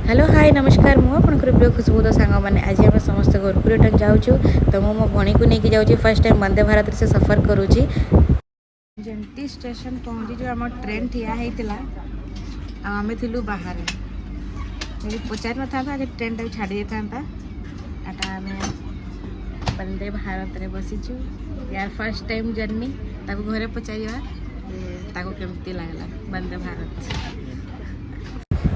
Hello hi नमस्कार मु आपनकर प्रिय खुशबू तो सांग मैंने आज आम समस्त घर को रिटर्न जाऊँ तो मो भणी को लेकिन जाऊँ फर्स्ट टाइम वंदे भारत से सफर करुँची जेमती स्टेशन पहुँची जो आम ट्रेन ठिया होता आम थिलु बाहर यदि पचार न था आज ट्रेन टाइम छाड़ी था आटा आम वंदे भारत में बसीचु यार फर्स्ट टाइम जर्नी ताको घरे पचार केमती लगला वंदे भारत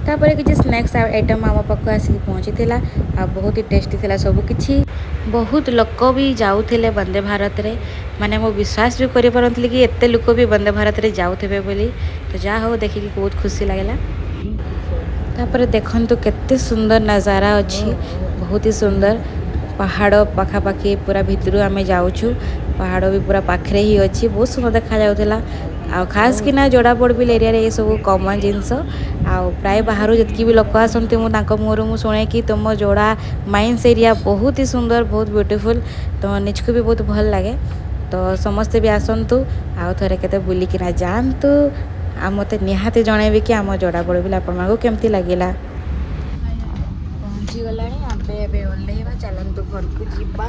तापर किसी स्नैक्स आइटम आम पाक आसिक पहुँची थिला आ बहुत ही टेस्टी थिला सबकि बहुत लोक भी जाऊे वंदे भारत रे माने मो विश्वास भी करि परंतली कि एते लोक भी वंदे भारत रे जाऊथे बोली तो जा हो देखिकी बहुत खुशी लागला। तापर देखंतु केते सुंदर नज़ारा अच्छी बहुत ही सुंदर पहाड़ पाखापाखि पूरा भितर आम जाऊँ पहाड़ भी पूरा पाखरे ही अच्छी बहुत सुंदर देखा जाउथला आ खास कि ना जोड़ा पड़बिल एरिया रे ये सब कॉमन जिनस आ प्राय बाहर जितकी भी लोक आसती मुहर मु शुणे कि तुम जोड़ा माइंस एरिया बहुत ही सुंदर बहुत ब्यूटीफुल तो निजको भी बहुत भल लगे तो समस्ते भी आसतु आउ थे के बुलिकिना जातु आ मत निहाती जनइबे कि आम जोड़ा पड़बिल आपको केमती लगिला। पहुँची गला आबे ओल्लैवा चलतु घर को जीवा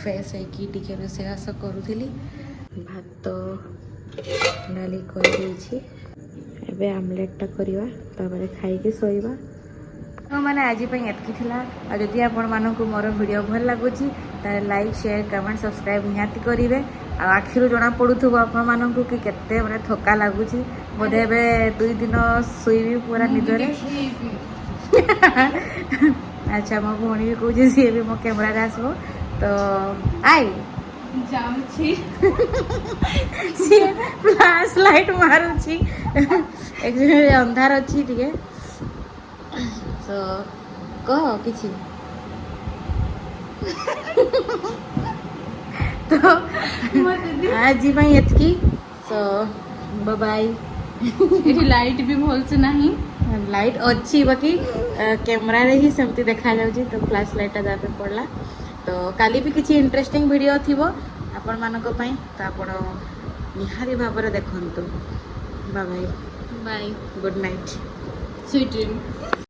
फ्रेश होके रोषेबास करूली भात डाली कर आमलेटा करवा खाई शोवा तो मैंने आज एतकी थी जदि आपण मानक मोर वीडियो भल लगुच लाइक शेयर कमेंट सब्सक्राइब निहाती करेंगे आखिर जना पड़ू आपण मानक कि केते माने थका लगुच बोधे एवं 2 दिन शुईबी पूरा निदरे अच्छा मो भौणी भी कहे सी भी मो कैमरा आसब तो आई जाऊँगी फ्लैश लाइट मारुची एक्चुअली अंधार अच्छी टिके तो कह किसी तो आज एतकी तो बाय बाय ये लाइट भी भल से नहीं लाइट अच्छी बाकी कैमरा रे ही सेमती देखा जाउची तो फ्लैश लाइट जा पे पड़ला तो काली भी किसी इंटरेस्टिंग वीडियो थिबो आपण मानक पई तो आपण निहारी भाव देखंतु bye bye bye good night sweet dream.